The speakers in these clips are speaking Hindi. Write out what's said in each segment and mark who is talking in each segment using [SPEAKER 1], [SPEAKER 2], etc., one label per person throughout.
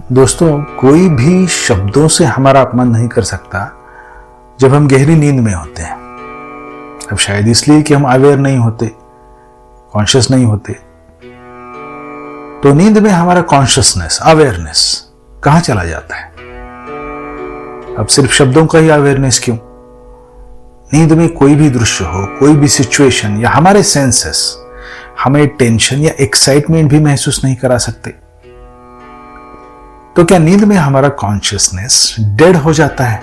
[SPEAKER 1] दोस्तों, कोई भी शब्दों से हमारा अपमान नहीं कर सकता जब हम गहरी नींद में होते हैं। अब शायद इसलिए कि हम अवेयर नहीं होते, कॉन्शियस नहीं होते। तो नींद में हमारा कॉन्शियसनेस, अवेयरनेस कहां चला जाता है? अब सिर्फ शब्दों का ही अवेयरनेस क्यों? नींद में कोई भी दृश्य हो, कोई भी सिचुएशन या हमारे सेंसेस हमें टेंशन या एक्साइटमेंट भी महसूस नहीं करा सकते। तो क्या नींद में हमारा कॉन्शियसनेस डेड हो जाता है?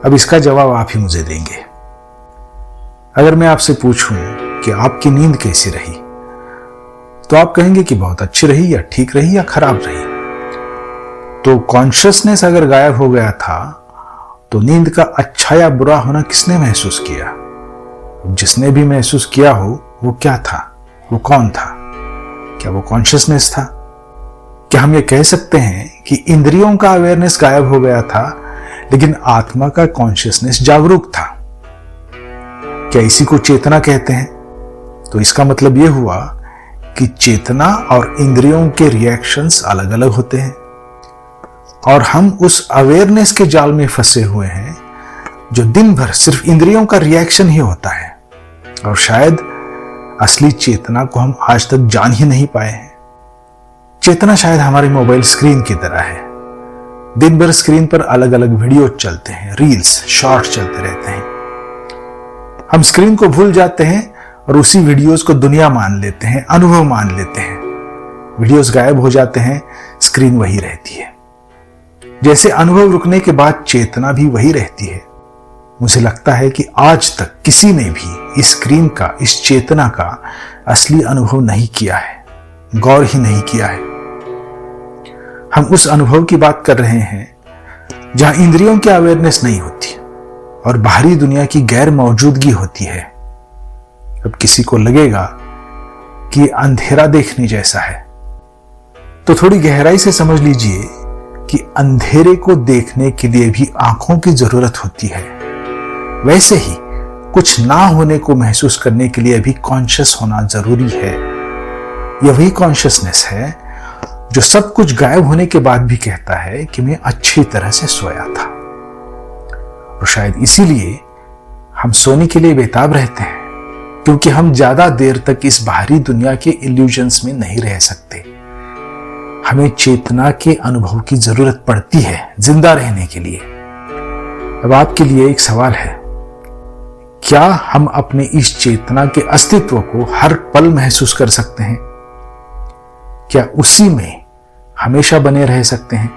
[SPEAKER 1] अब इसका जवाब आप ही मुझे देंगे। अगर मैं आपसे पूछूं कि आपकी नींद कैसी रही, तो आप कहेंगे कि बहुत अच्छी रही या ठीक रही या खराब रही। तो कॉन्शियसनेस अगर गायब हो गया था, तो नींद का अच्छा या बुरा होना किसने महसूस किया? जिसने भी महसूस किया हो, वो क्या था? वो कौन था? क्या वो कॉन्शियसनेस था? क्या हम ये कह सकते हैं कि इंद्रियों का अवेयरनेस गायब हो गया था, लेकिन आत्मा का कॉन्शियसनेस जागरूक था? क्या इसी को चेतना कहते हैं? तो इसका मतलब यह हुआ कि चेतना और इंद्रियों के रिएक्शंस अलग अलग होते हैं, और हम उस अवेयरनेस के जाल में फंसे हुए हैं जो दिन भर सिर्फ इंद्रियों का रिएक्शन ही होता है, और शायद असली चेतना को हम आज तक जान ही नहीं पाए हैं। चेतना शायद हमारे मोबाइल स्क्रीन की तरह है। दिन भर स्क्रीन पर अलग अलग वीडियो चलते हैं, रील्स, शॉर्ट्स चलते रहते हैं। हम स्क्रीन को भूल जाते हैं और उसी वीडियोस को दुनिया मान लेते हैं, अनुभव मान लेते हैं। वीडियोस गायब हो जाते हैं, स्क्रीन वही रहती है। जैसे अनुभव रुकने के बाद चेतना भी वही रहती है। मुझे लगता है कि आज तक किसी ने भी इस स्क्रीन का, इस चेतना का असली अनुभव नहीं किया है, गौर ही नहीं किया है। हम उस अनुभव की बात कर रहे हैं जहां इंद्रियों की अवेयरनेस नहीं होती और बाहरी दुनिया की गैर मौजूदगी होती है। अब किसी को लगेगा कि अंधेरा देखने जैसा है, तो थोड़ी गहराई से समझ लीजिए कि अंधेरे को देखने के लिए भी आंखों की जरूरत होती है। वैसे ही कुछ ना होने को महसूस करने के लिए भी कॉन्शियस होना जरूरी है। यह वही कॉन्शियसनेस है जो सब कुछ गायब होने के बाद भी कहता है कि मैं अच्छी तरह से सोया था। और शायद इसीलिए हम सोने के लिए बेताब रहते हैं, क्योंकि हम ज्यादा देर तक इस बाहरी दुनिया के इल्यूजन्स में नहीं रह सकते। हमें चेतना के अनुभव की जरूरत पड़ती है जिंदा रहने के लिए। अब आपके लिए एक सवाल है, क्या हम अपने इस चेतना के अस्तित्व को हर पल महसूस कर सकते हैं? क्या उसी में हमेशा बने रह सकते हैं?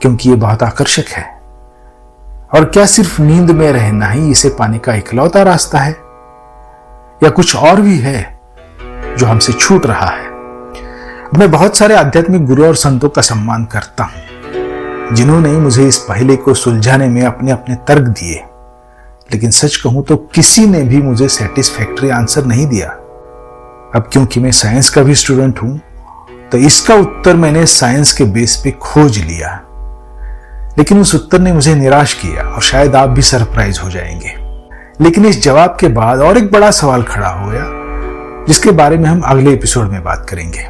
[SPEAKER 1] क्योंकि ये बहुत आकर्षक है। और क्या सिर्फ नींद में रहना ही इसे पाने का इकलौता रास्ता है, या कुछ और भी है जो हमसे छूट रहा है? मैं बहुत सारे आध्यात्मिक गुरु और संतों का सम्मान करता हूं, जिन्होंने मुझे इस पहेली को सुलझाने में अपने अपने तर्क दिए, लेकिन सच कहूं तो किसी ने भी मुझे सेटिस्फैक्टरी आंसर नहीं दिया। अब क्योंकि मैं साइंस का भी स्टूडेंट हूं, तो इसका उत्तर मैंने साइंस के बेस पे खोज लिया, लेकिन उस उत्तर ने मुझे निराश किया, और शायद आप भी सरप्राइज हो जाएंगे। लेकिन इस जवाब के बाद और एक बड़ा सवाल खड़ा हो गया, जिसके बारे में हम अगले एपिसोड में बात करेंगे।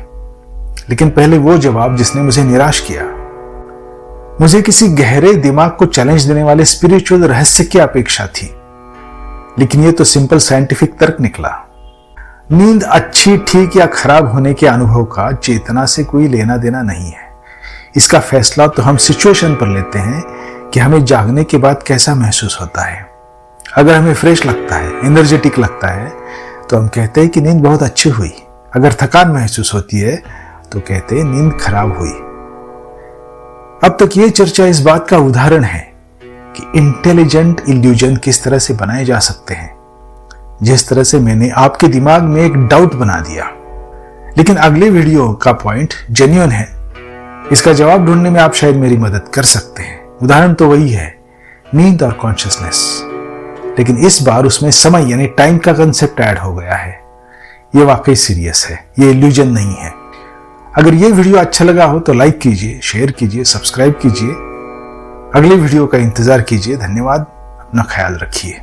[SPEAKER 1] लेकिन पहले वो जवाब जिसने मुझे निराश किया। मुझे किसी गहरे दिमाग को चैलेंज देने वाले स्पिरिचुअल रहस्य की अपेक्षा थी, लेकिन ये तो सिंपल साइंटिफिक तर्क निकला। नींद अच्छी, ठीक या खराब होने के अनुभव का चेतना से कोई लेना देना नहीं है। इसका फैसला तो हम सिचुएशन पर लेते हैं कि हमें जागने के बाद कैसा महसूस होता है। अगर हमें फ्रेश लगता है, एनर्जेटिक लगता है, तो हम कहते हैं कि नींद बहुत अच्छी हुई। अगर थकान महसूस होती है, तो कहते हैं नींद खराब हुई। अब तक ये चर्चा इस बात का उदाहरण है कि इंटेलिजेंट इल्यूजन किस तरह से बनाए जा सकते हैं, जिस तरह से मैंने आपके दिमाग में एक डाउट बना दिया। लेकिन अगले वीडियो का पॉइंट जेन्युइन है। इसका जवाब ढूंढने में आप शायद मेरी मदद कर सकते हैं। उदाहरण तो वही है, नींद और कॉन्शियसनेस, लेकिन इस बार उसमें समय यानी टाइम का कंसेप्ट ऐड हो गया है। यह वाकई सीरियस है, यह इल्यूजन नहीं है। अगर यह वीडियो अच्छा लगा हो तो लाइक कीजिए, शेयर कीजिए, सब्सक्राइब कीजिए। अगले वीडियो का इंतजार कीजिए। धन्यवाद। अपना ख्याल रखिए।